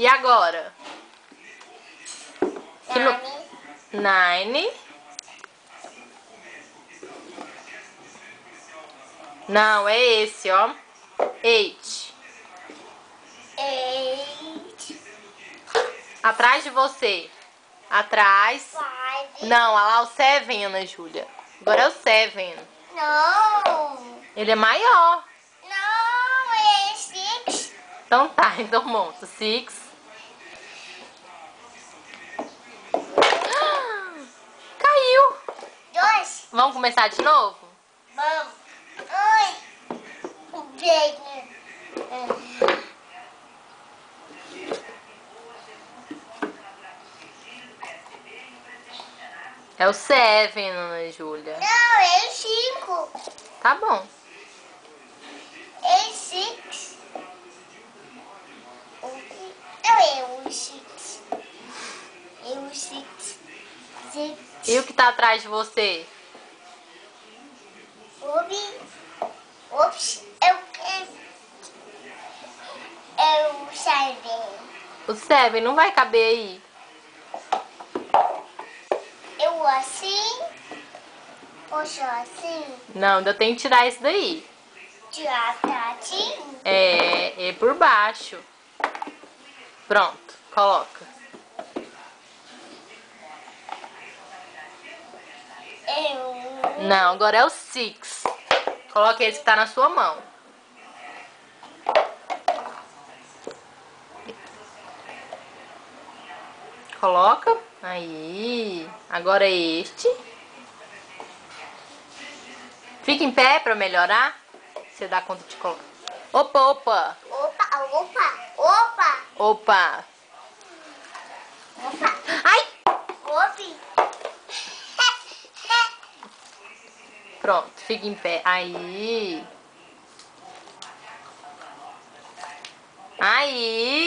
E agora? Nine. Nine. Não, é esse, ó. Eight. Eight. Atrás de você. Atrás. Five. Não, olha lá o Seven, Ana Júlia. Agora é o Seven. Não. Ele é maior. Não, é six. Então tá, então monta. Six. Caiu. Dois. Vamos começar de novo? Vamos. Ai. Bem. É o Seven, Ana Júlia. Não, é cinco. Tá bom. É six. Não, é o six. É o six. Six. E o que tá atrás de você? Ops. É o que? É o seven. O Seven não vai caber aí. Eu assim. Poxa, assim. Não, ainda tem que tirar isso daí. Tirar pratinho. É por baixo. Pronto, coloca. Não, agora é o Six. Coloca esse que tá na sua mão. Coloca. Aí. Agora é este. Fica em pé pra melhorar. Você dá conta de colocar. Opa, opa. Opa, opa, opa. Opa. Opa. Ai! Opi. Pronto, fica em pé. Aí. Aí.